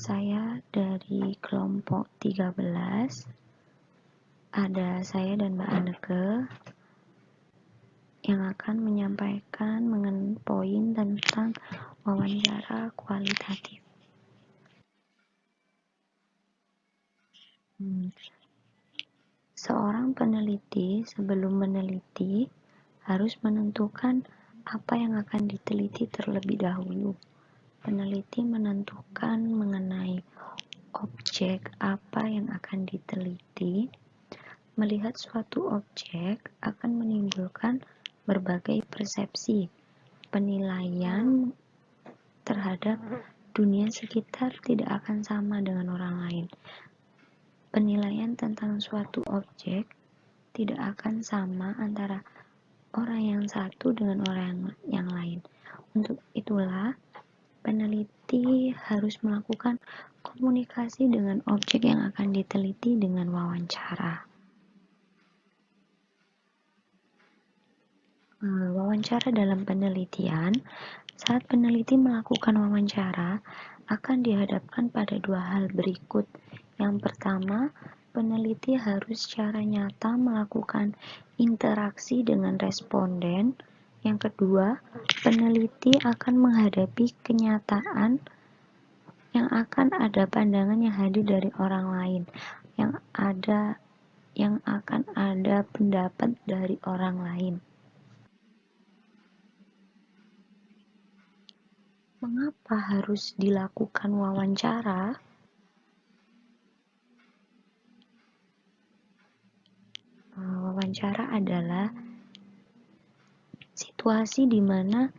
Saya dari kelompok 13, ada saya dan Mbak Anneke yang akan menyampaikan mengenai poin tentang wawancara kualitatif. Seorang peneliti sebelum meneliti harus menentukan apa yang akan diteliti terlebih dahulu. Peneliti menentukan mengenai objek apa yang akan diteliti. Melihat suatu objek akan menimbulkan berbagai persepsi, penilaian terhadap dunia sekitar tidak akan sama dengan orang lain. Penilaian tentang suatu objek tidak akan sama antara orang yang satu dengan orang yang lain. Untuk itulah, peneliti harus melakukan komunikasi dengan objek yang akan diteliti dengan wawancara. Wawancara dalam penelitian, saat peneliti melakukan wawancara, akan dihadapkan pada dua hal berikut. Yang pertama, peneliti harus secara nyata melakukan interaksi dengan responden. Yang kedua, peneliti akan menghadapi kenyataan yang akan ada pandangan yang hadir dari orang lain, yang akan ada pendapat dari orang lain. Mengapa harus dilakukan wawancara? Wawancara adalah situasi di mana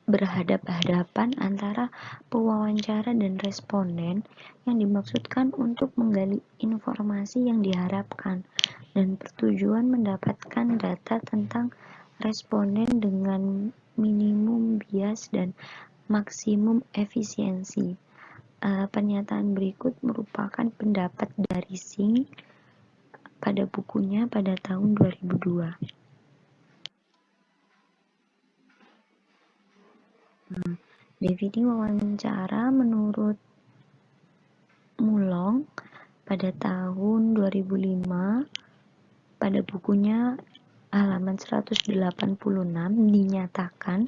berhadapan-hadapan antara pewawancara dan responden yang dimaksudkan untuk menggali informasi yang diharapkan dan bertujuan mendapatkan data tentang responden dengan minimum bias dan maksimum efisiensi. Pernyataan berikut merupakan pendapat dari Singh pada bukunya pada tahun 2002. Definisi wawancara menurut Mulong pada tahun 2005 pada bukunya halaman 186 dinyatakan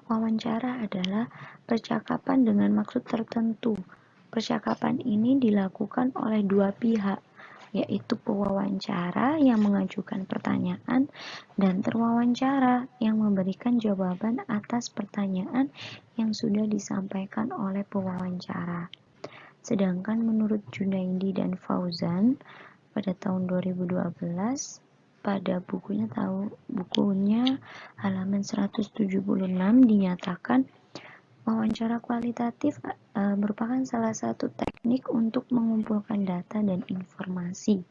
wawancara adalah percakapan dengan maksud tertentu. Percakapan ini dilakukan oleh dua pihak, yaitu pewawancara yang mengajukan pertanyaan dan terwawancara yang memberikan jawaban atas pertanyaan yang sudah disampaikan oleh pewawancara. Sedangkan menurut Junaidi dan Fauzan pada tahun 2012 pada bukunya halaman 176 dinyatakan wawancara kualitatif merupakan salah satu teknik untuk mengumpulkan data dan informasi.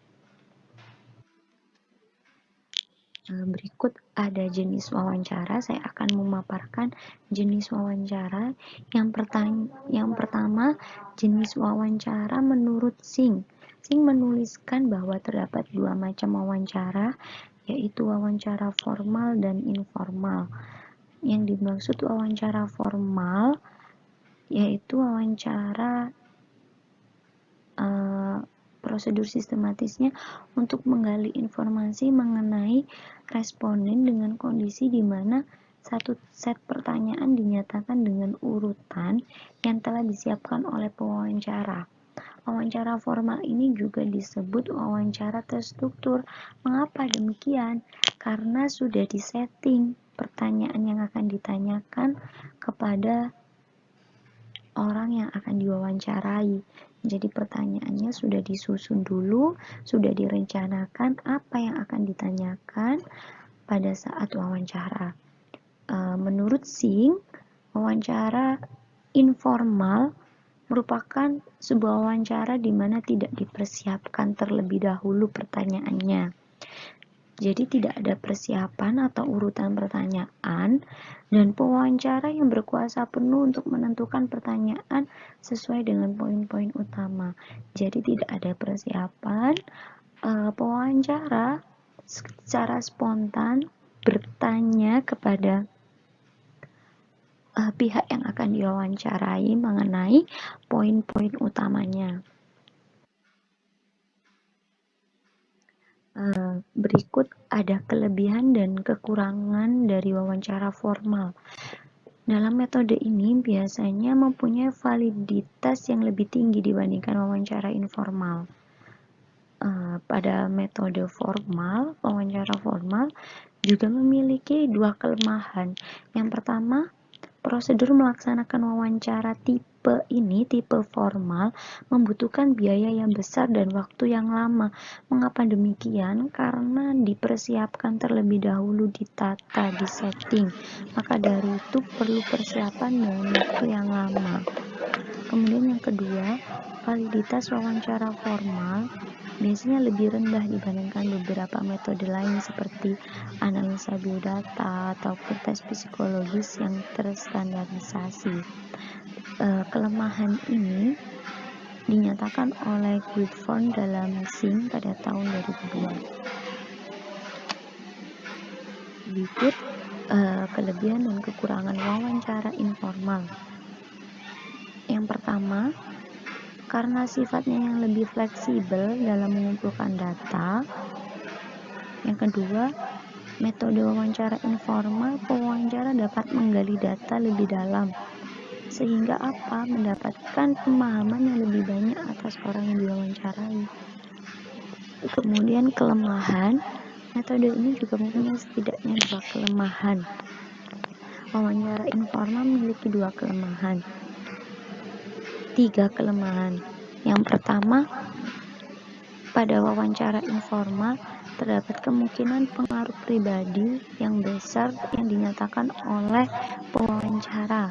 Berikut ada jenis wawancara. Saya akan memaparkan jenis wawancara. Yang pertama, jenis wawancara menurut Singh. Singh menuliskan bahwa terdapat dua macam wawancara, yaitu wawancara formal dan informal. Yang dimaksud wawancara formal yaitu wawancara prosedur sistematisnya untuk menggali informasi mengenai responden dengan kondisi di mana satu set pertanyaan dinyatakan dengan urutan yang telah disiapkan oleh pewawancara. Wawancara formal ini juga disebut wawancara terstruktur. Mengapa demikian? Karena sudah disetting pertanyaan yang akan ditanyakan kepada orang yang akan diwawancarai. Jadi pertanyaannya sudah disusun dulu, sudah direncanakan apa yang akan ditanyakan pada saat wawancara. Menurut Singh, wawancara informal merupakan sebuah wawancara di mana tidak dipersiapkan terlebih dahulu pertanyaannya. Jadi tidak ada persiapan atau urutan pertanyaan dan pewawancara yang berkuasa penuh untuk menentukan pertanyaan sesuai dengan poin-poin utama. Jadi tidak ada persiapan, pewawancara secara spontan bertanya kepada pihak yang akan diwawancarai mengenai poin-poin utamanya. Berikut ada kelebihan dan kekurangan dari wawancara formal. Dalam metode ini biasanya mempunyai validitas yang lebih tinggi dibandingkan wawancara informal. Pada metode formal, wawancara formal juga memiliki dua kelemahan. Yang pertama, prosedur melaksanakan wawancara tipe formal, membutuhkan biaya yang besar dan waktu yang lama. Mengapa demikian? Karena dipersiapkan terlebih dahulu, ditata, disetting. Maka dari itu perlu persiapan dalam waktu yang lama. Kemudian yang kedua, validitas wawancara formal biasanya lebih rendah dibandingkan beberapa metode lain seperti analisa biodata ataupun tes psikologis yang terstandarisasi. Kelemahan ini dinyatakan oleh Guildford dalam Sing pada tahun 2002. Berikut kelebihan dan kekurangan wawancara informal. Yang pertama, karena sifatnya yang lebih fleksibel dalam mengumpulkan data. Yang kedua, metode wawancara informal, pewawancara dapat menggali data lebih dalam, sehingga mendapatkan pemahaman yang lebih banyak atas orang yang diwawancarai. Kemudian kelemahan, metode ini juga mempunyai setidaknya dua kelemahan. Wawancara informal memiliki tiga kelemahan. Yang pertama, pada wawancara informal terdapat kemungkinan pengaruh pribadi yang besar yang dinyatakan oleh pewawancara.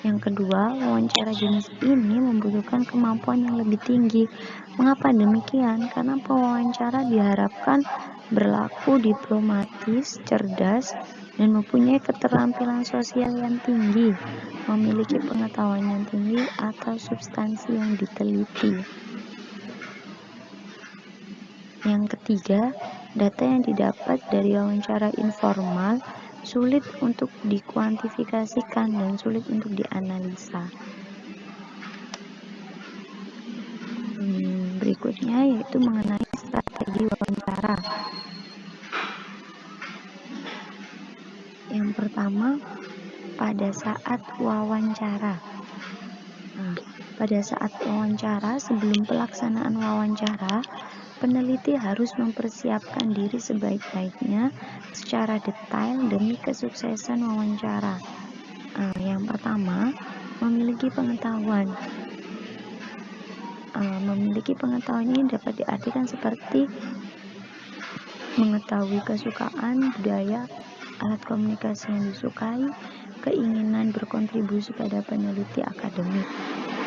Yang kedua, wawancara jenis ini membutuhkan kemampuan yang lebih tinggi. Mengapa demikian? Karena pewawancara diharapkan berlaku diplomatis, cerdas, dan mempunyai keterampilan sosial yang tinggi, memiliki pengetahuan yang tinggi atau substansi yang diteliti. Yang ketiga, data yang didapat dari wawancara informal sulit untuk dikuantifikasikan dan sulit untuk dianalisa. Berikutnya yaitu mengenai strategi wawancara. Yang pertama, pada saat wawancara. Pada saat wawancara, sebelum pelaksanaan wawancara, peneliti harus mempersiapkan diri sebaik-baiknya secara detail demi kesuksesan wawancara. Yang pertama, memiliki pengetahuan. Memiliki pengetahuan ini dapat diartikan seperti mengetahui kesukaan, budaya, alat komunikasi yang disukai, keinginan berkontribusi pada peneliti akademik.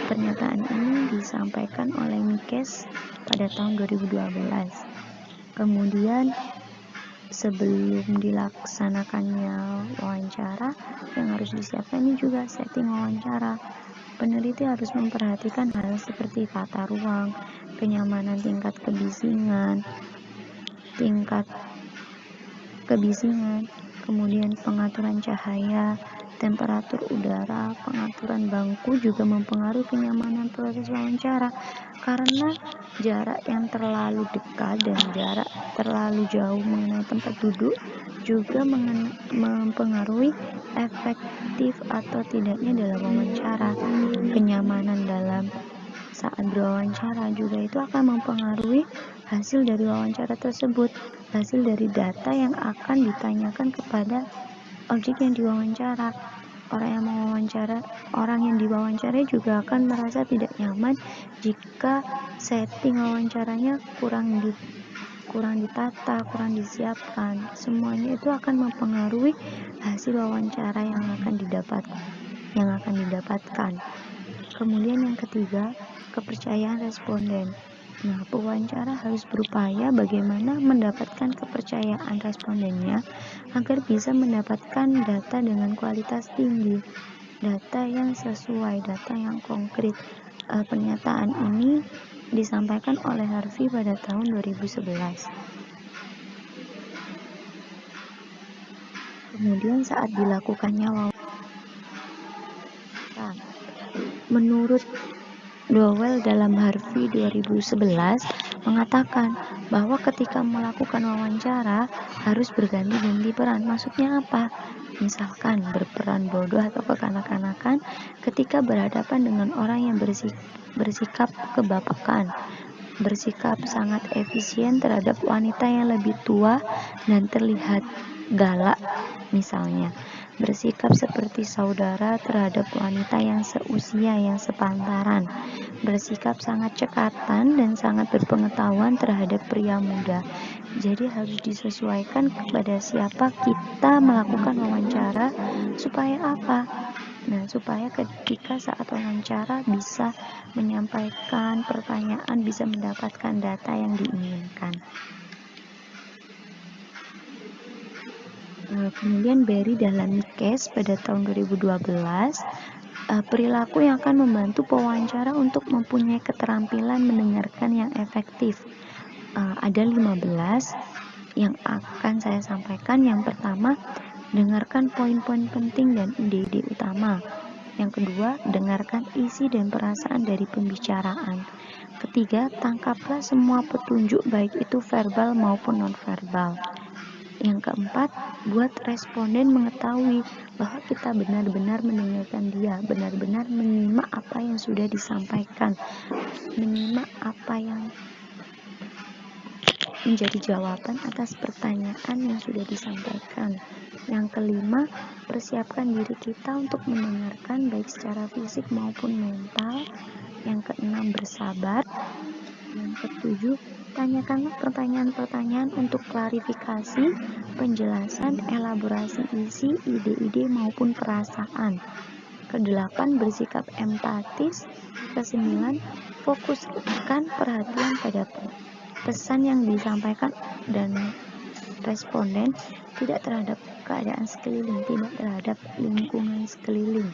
Pernyataan ini disampaikan oleh Mikes pada tahun 2012. Kemudian sebelum dilaksanakannya wawancara, yang harus disiapkan ini juga setting wawancara. Peneliti harus memperhatikan hal seperti tata ruang, kenyamanan, tingkat kebisingan, kemudian pengaturan cahaya, temperatur udara, pengaturan bangku juga mempengaruhi kenyamanan proses wawancara, karena jarak yang terlalu dekat dan jarak terlalu jauh mengenai tempat duduk juga mempengaruhi efektif atau tidaknya dalam wawancara. Kenyamanan dalam saat berwawancara juga itu akan mempengaruhi hasil dari wawancara tersebut, hasil dari data yang akan ditanyakan kepada objek yang diwawancara. Orang yang diwawancarai juga akan merasa tidak nyaman jika setting wawancaranya kurang ditata, kurang disiapkan. Semuanya itu akan mempengaruhi hasil wawancara yang akan didapatkan. Kemudian yang ketiga, kepercayaan responden. Pewawancara harus berupaya bagaimana mendapatkan kepercayaan respondennya agar bisa mendapatkan data dengan kualitas tinggi, data yang sesuai, data yang konkret. Pernyataan ini disampaikan oleh Harvey pada tahun 2011. Kemudian saat dilakukannya Menurut Dowell dalam Harvey 2011 mengatakan bahwa ketika melakukan wawancara harus berganti-ganti peran. Maksudnya apa? Misalkan berperan bodoh atau kekanak-kanakan ketika berhadapan dengan orang yang bersikap kebapekan, bersikap sangat efisien terhadap wanita yang lebih tua dan terlihat galak, misalnya bersikap seperti saudara terhadap wanita yang seusia yang sepantaran, bersikap sangat cekatan dan sangat berpengetahuan terhadap pria muda. Jadi harus disesuaikan kepada siapa kita melakukan wawancara. Supaya apa? Nah, supaya ketika saat wawancara bisa menyampaikan pertanyaan, bisa mendapatkan data yang diinginkan. Kemudian Barry dalam case pada tahun 2012, perilaku yang akan membantu pewawancara untuk mempunyai keterampilan mendengarkan yang efektif. Ada 15 yang akan saya sampaikan. Yang pertama, dengarkan poin-poin penting dan ide-ide utama. Yang kedua, dengarkan isi dan perasaan dari pembicaraan. Ketiga, tangkaplah semua petunjuk baik itu verbal maupun non-verbal. Yang keempat, buat responden mengetahui bahwa kita benar-benar mendengarkan dia, benar-benar menyimak apa yang sudah disampaikan, menyimak apa yang menjadi jawaban atas pertanyaan yang sudah disampaikan. Yang kelima, persiapkan diri kita untuk mendengarkan baik secara fisik maupun mental. Yang keenam, bersabar. Yang ketujuh, tanyakanlah pertanyaan-pertanyaan untuk klarifikasi, penjelasan, elaborasi isi, ide-ide maupun perasaan. Kedelapan, bersikap empatis. Kesembilan, fokuskan perhatian pada pesan yang disampaikan dan responden, tidak terhadap keadaan sekeliling, tidak terhadap lingkungan sekeliling.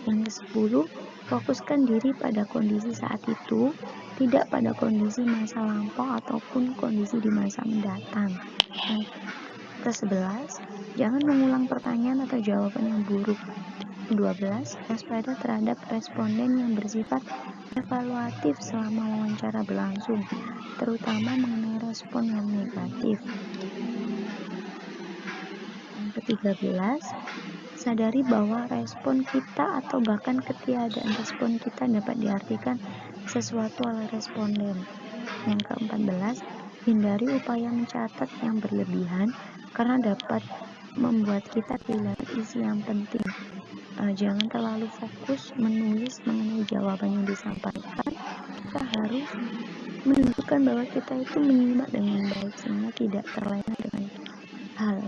Yang ke-10, fokuskan diri pada kondisi saat itu, tidak pada kondisi masa lampau ataupun kondisi di masa mendatang. Yang ke-11, jangan mengulang pertanyaan atau jawaban yang buruk. 12, waspada terhadap responden yang bersifat evaluatif selama wawancara berlangsung, terutama mengenai respon yang negatif. Yang ke-13, sadari bahwa respon kita atau bahkan ketiadaan respon kita dapat diartikan sesuatu oleh responden. Yang ke-14, hindari upaya mencatat yang berlebihan karena dapat membuat kita kehilangan isi yang penting. Jangan terlalu fokus menulis mengenai jawaban yang disampaikan. Kita harus menunjukkan bahwa kita itu menyimak dengan baik sehingga tidak terlena dengan hal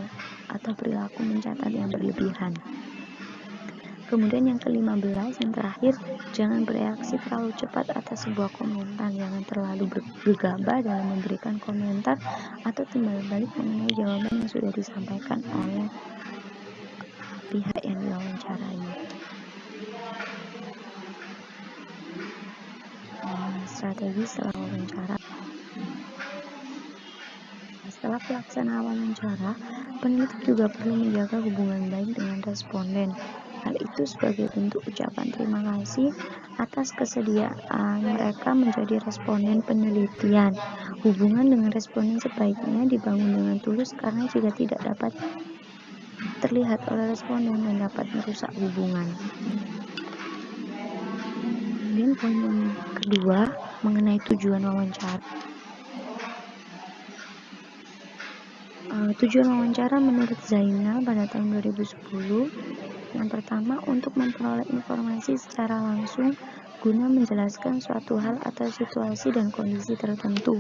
atau perilaku mencatat yang berlebihan. Kemudian yang ke-15, yang terakhir, jangan bereaksi terlalu cepat atas sebuah komentar. Jangan terlalu gegabah dalam memberikan komentar atau timbal balik mengenai jawaban yang sudah disampaikan oleh pihak yang diwawancarai. Strategi setelah wawancara. Setelah pelaksanaan wawancara, peneliti juga perlu menjaga hubungan baik dengan responden. Hal itu sebagai bentuk ucapan terima kasih atas kesediaan mereka menjadi responden penelitian. Hubungan dengan responden sebaiknya dibangun dengan tulus karena jika tidak dapat terlihat oleh responden dan dapat merusak hubungan. Kemudian poin yang kedua mengenai tujuan wawancara. Tujuan wawancara menurut Zainal pada tahun 2010, yang pertama untuk memperoleh informasi secara langsung guna menjelaskan suatu hal atau situasi dan kondisi tertentu.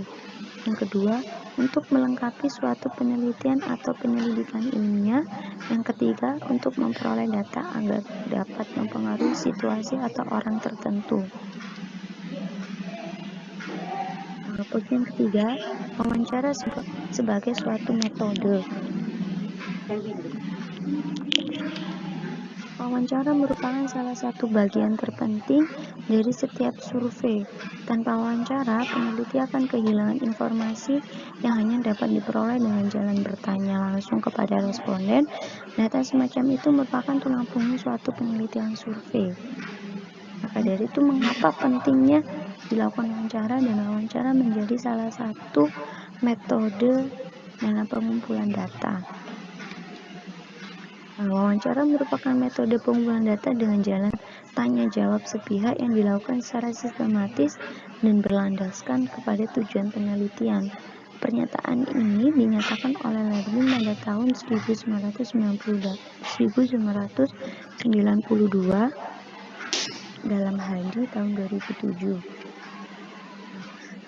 Yang kedua, untuk melengkapi suatu penelitian atau penyelidikan ilmiah. Yang ketiga, untuk memperoleh data agar dapat mempengaruhi situasi atau orang tertentu. Poin yang ketiga, wawancara sebagai suatu metode. Wawancara merupakan salah satu bagian terpenting dari setiap survei. Tanpa wawancara, peneliti akan kehilangan informasi yang hanya dapat diperoleh dengan jalan bertanya langsung kepada responden. Data semacam itu merupakan tulang punggung suatu penelitian survei. Maka dari itu mengapa pentingnya dilakukan wawancara, dan wawancara menjadi salah satu metode dalam pengumpulan data. Wawancara merupakan metode pengumpulan data dengan jalan tanya jawab sepihak yang dilakukan secara sistematis dan berlandaskan kepada tujuan penelitian. Pernyataan ini dinyatakan oleh Lerming pada tahun 1992 dalam Hadi tahun 2007.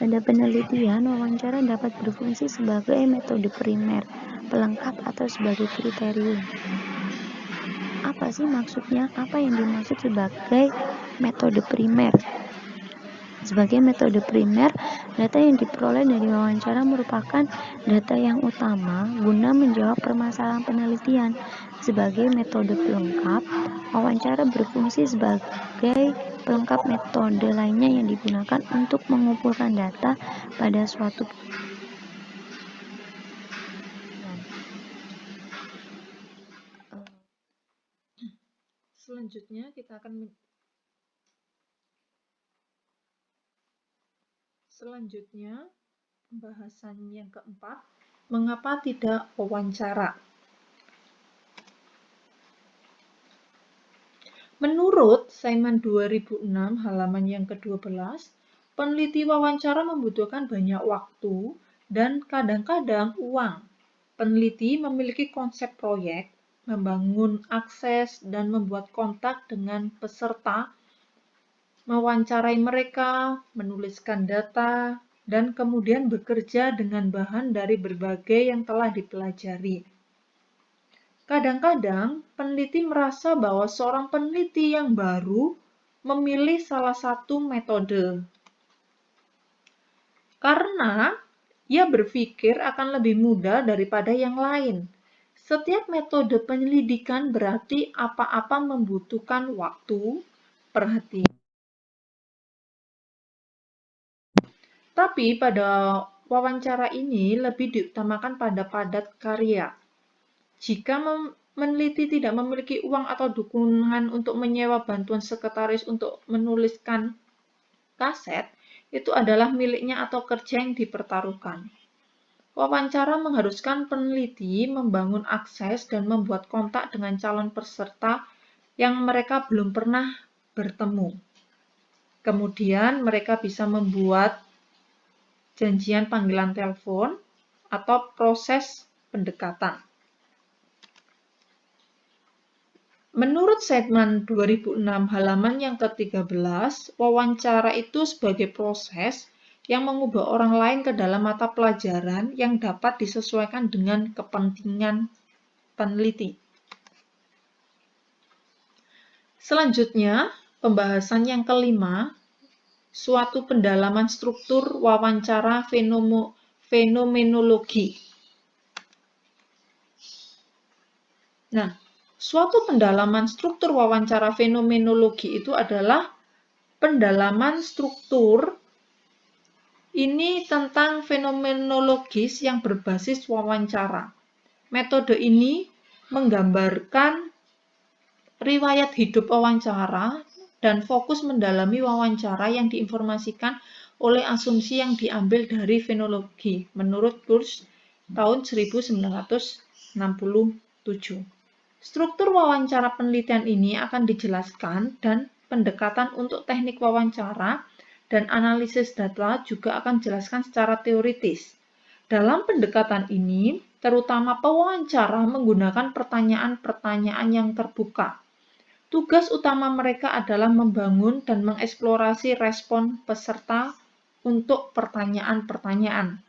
Pada penelitian, wawancara dapat berfungsi sebagai metode primer, pelengkap, atau sebagai kriterium. Apa sih maksudnya? Apa yang dimaksud sebagai metode primer? Sebagai metode primer, data yang diperoleh dari wawancara merupakan data yang utama guna menjawab permasalahan penelitian. Sebagai metode pelengkap, wawancara berfungsi sebagai pelengkap metode lainnya yang digunakan untuk mengumpulkan data pada suatu Selanjutnya kita akan pembahasan yang keempat, mengapa tidak wawancara? Menurut Simon 2006 halaman yang ke-12, peneliti wawancara membutuhkan banyak waktu dan kadang-kadang uang. Peneliti memiliki konsep proyek, membangun akses dan membuat kontak dengan peserta, mewawancarai mereka, menuliskan data, dan kemudian bekerja dengan bahan dari berbagai yang telah dipelajari. Kadang-kadang, peneliti merasa bahwa seorang peneliti yang baru memilih salah satu metode. Karena ia berpikir akan lebih mudah daripada yang lain. Setiap metode penyelidikan berarti apa-apa membutuhkan waktu, perhatian. Tapi pada wawancara ini lebih diutamakan pada padat karya. Jika meneliti tidak memiliki uang atau dukungan untuk menyewa bantuan sekretaris untuk menuliskan kaset, itu adalah miliknya atau kerja yang dipertaruhkan. Wawancara mengharuskan peneliti membangun akses dan membuat kontak dengan calon peserta yang mereka belum pernah bertemu. Kemudian mereka bisa membuat janjian panggilan telepon atau proses pendekatan. Menurut Sedman 2006 halaman yang ke-13, wawancara itu sebagai proses yang mengubah orang lain ke dalam mata pelajaran yang dapat disesuaikan dengan kepentingan peneliti. Selanjutnya, pembahasan yang kelima, suatu pendalaman struktur wawancara fenomenologi. Nah, suatu pendalaman struktur wawancara fenomenologi itu adalah pendalaman struktur ini tentang fenomenologis yang berbasis wawancara. Metode ini menggambarkan riwayat hidup wawancara dan fokus mendalami wawancara yang diinformasikan oleh asumsi yang diambil dari fenologi menurut Kurz tahun 1967. Struktur wawancara penelitian ini akan dijelaskan dan pendekatan untuk teknik wawancara dan analisis data juga akan dijelaskan secara teoritis. Dalam pendekatan ini, terutama pewawancara menggunakan pertanyaan-pertanyaan yang terbuka. Tugas utama mereka adalah membangun dan mengeksplorasi respon peserta untuk pertanyaan-pertanyaan.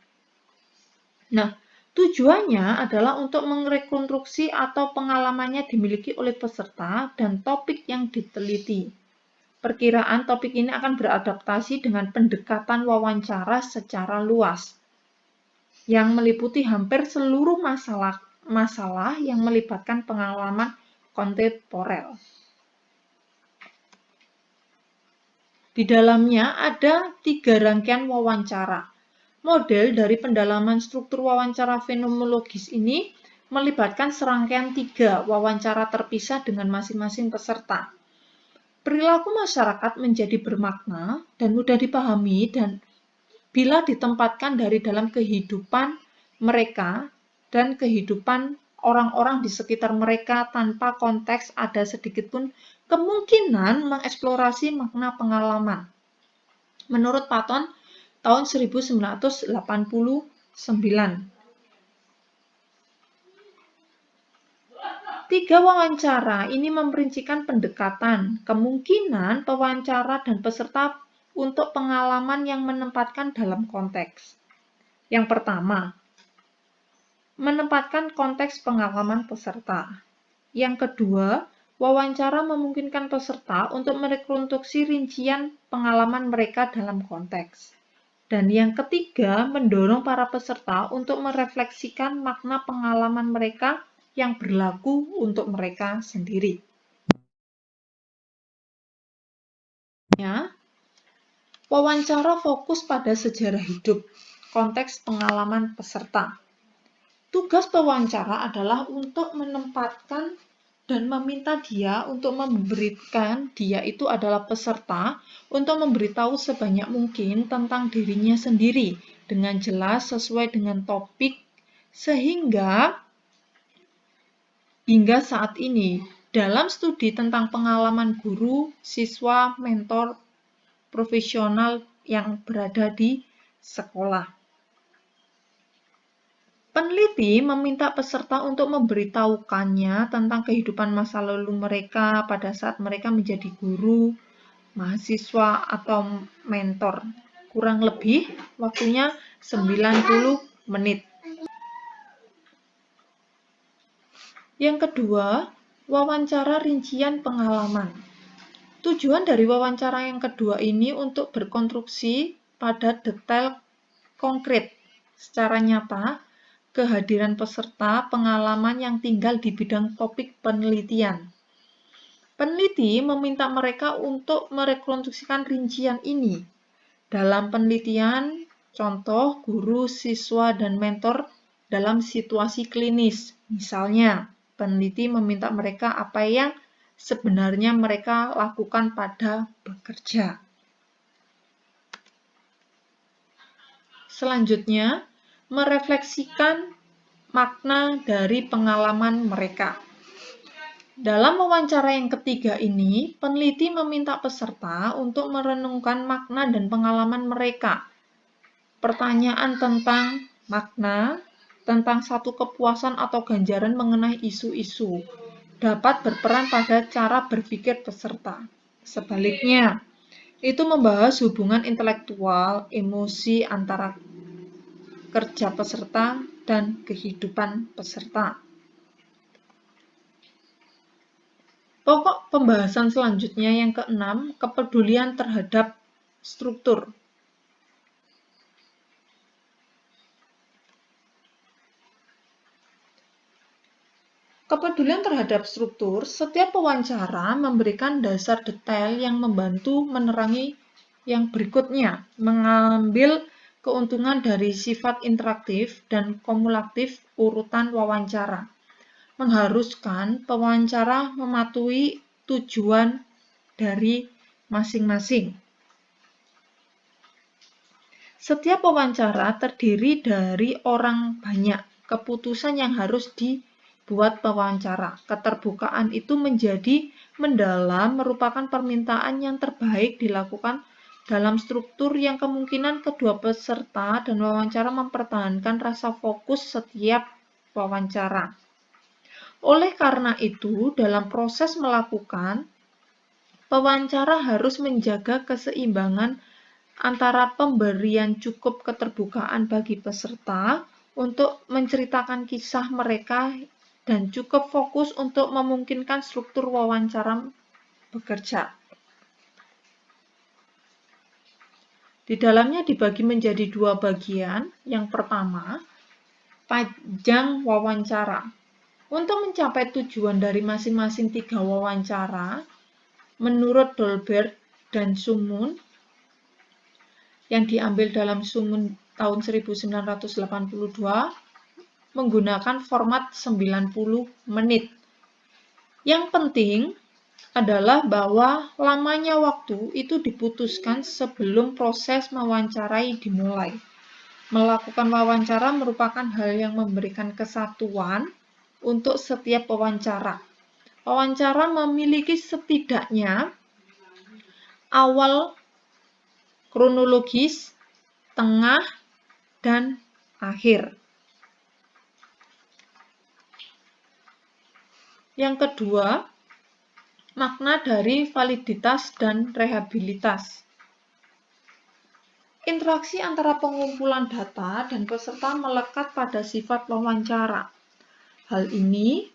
Nah, tujuannya adalah untuk merekonstruksi atau pengalamannya dimiliki oleh peserta dan topik yang diteliti. Perkiraan topik ini akan beradaptasi dengan pendekatan wawancara secara luas, yang meliputi hampir seluruh masalah yang melibatkan pengalaman kontemporer. Di dalamnya ada 3 rangkaian wawancara. Model dari pendalaman struktur wawancara fenomenologis ini melibatkan serangkaian 3 wawancara terpisah dengan masing-masing peserta. Perilaku masyarakat menjadi bermakna dan mudah dipahami dan bila ditempatkan dari dalam kehidupan mereka dan kehidupan orang-orang di sekitar mereka tanpa konteks ada sedikit pun kemungkinan mengeksplorasi makna pengalaman. Menurut Patton, tahun 1989. Tiga wawancara ini memperincikan pendekatan, kemungkinan pewawancara dan peserta untuk pengalaman yang menempatkan dalam konteks. Yang pertama, menempatkan konteks pengalaman peserta. Yang kedua, wawancara memungkinkan peserta untuk merekonstruksi rincian pengalaman mereka dalam konteks. Dan yang ketiga, mendorong para peserta untuk merefleksikan makna pengalaman mereka yang berlaku untuk mereka sendiri. Wawancara fokus pada sejarah hidup, konteks pengalaman peserta. Tugas pewawancara adalah untuk menempatkan dan meminta dia untuk memberikan, dia itu adalah peserta, untuk memberitahu sebanyak mungkin tentang dirinya sendiri dengan jelas sesuai dengan topik sehingga hingga saat ini dalam studi tentang pengalaman guru, siswa, mentor, profesional yang berada di sekolah. Peneliti meminta peserta untuk memberitahukannya tentang kehidupan masa lalu mereka pada saat mereka menjadi guru, mahasiswa, atau mentor. Kurang lebih waktunya 90 menit. Yang kedua, wawancara rincian pengalaman. Tujuan dari wawancara yang kedua ini untuk berkonstruksi pada detail konkret, secara nyata, kehadiran peserta pengalaman yang tinggal di bidang topik penelitian. Peneliti meminta mereka untuk merekonstruksikan rincian ini. Dalam penelitian, contoh guru, siswa, dan mentor dalam situasi klinis. Misalnya, peneliti meminta mereka apa yang sebenarnya mereka lakukan pada bekerja. Selanjutnya, merefleksikan makna dari pengalaman mereka. Dalam wawancara yang ketiga ini, peneliti meminta peserta untuk merenungkan makna dan pengalaman mereka. Pertanyaan tentang makna, tentang satu kepuasan atau ganjaran mengenai isu-isu, dapat berperan pada cara berpikir peserta. Sebaliknya, itu membahas hubungan intelektual, emosi antara kerja peserta dan kehidupan peserta. Pokok pembahasan selanjutnya yang keenam, kepedulian terhadap struktur. Kepedulian terhadap struktur, setiap wawancara memberikan dasar detail yang membantu menerangi yang berikutnya, mengambil keuntungan dari sifat interaktif dan kumulatif urutan wawancara, mengharuskan pewawancara mematuhi tujuan dari masing-masing. Setiap wawancara terdiri dari orang banyak, keputusan yang harus dibuat pewawancara. Keterbukaan itu menjadi mendalam merupakan permintaan yang terbaik dilakukan dalam struktur yang kemungkinan kedua peserta dan wawancara mempertahankan rasa fokus setiap wawancara. Oleh karena itu, dalam proses melakukan pewawancara harus menjaga keseimbangan antara pemberian cukup keterbukaan bagi peserta untuk menceritakan kisah mereka dan cukup fokus untuk memungkinkan struktur wawancara bekerja. Di dalamnya dibagi menjadi dua bagian. Yang pertama, panjang wawancara. Untuk mencapai tujuan dari masing-masing tiga wawancara, menurut Dolbear dan Sumun, yang diambil dalam Sumun tahun 1982, menggunakan format 90 menit. Yang penting, adalah bahwa lamanya waktu itu diputuskan sebelum proses mewawancarai dimulai. Melakukan wawancara merupakan hal yang memberikan kesatuan untuk setiap wawancara. Wawancara memiliki setidaknya awal kronologis, tengah, dan akhir. Yang kedua, makna dari validitas dan rehabilitas. Interaksi antara pengumpulan data dan peserta melekat pada sifat wawancara. Hal ini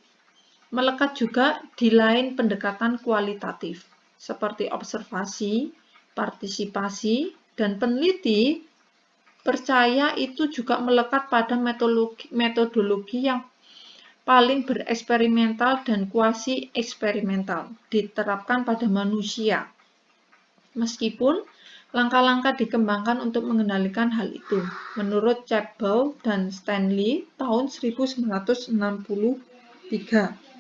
melekat juga di lain pendekatan kualitatif, seperti observasi, partisipasi, dan peneliti percaya itu juga melekat pada metodologi yang paling bereksperimental dan kuasi eksperimental diterapkan pada manusia. Meskipun langkah-langkah dikembangkan untuk mengendalikan hal itu, menurut Chappell dan Stanley tahun 1963.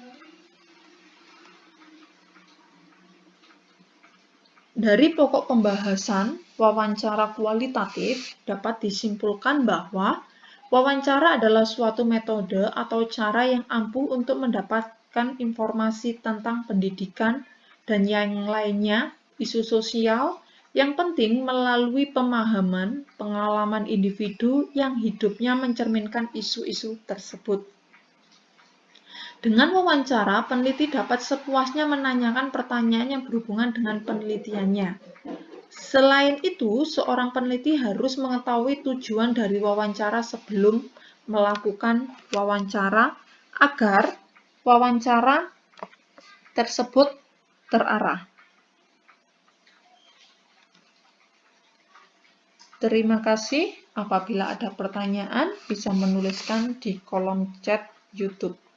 Dari pokok pembahasan wawancara kualitatif dapat disimpulkan bahwa wawancara adalah suatu metode atau cara yang ampuh untuk mendapatkan informasi tentang pendidikan dan yang lainnya, isu sosial, yang penting melalui pemahaman pengalaman individu yang hidupnya mencerminkan isu-isu tersebut. Dengan wawancara, peneliti dapat sepuasnya menanyakan pertanyaan yang berhubungan dengan penelitiannya. Selain itu, seorang peneliti harus mengetahui tujuan dari wawancara sebelum melakukan wawancara agar wawancara tersebut terarah. Terima kasih. Apabila ada pertanyaan, bisa menuliskan di kolom chat YouTube.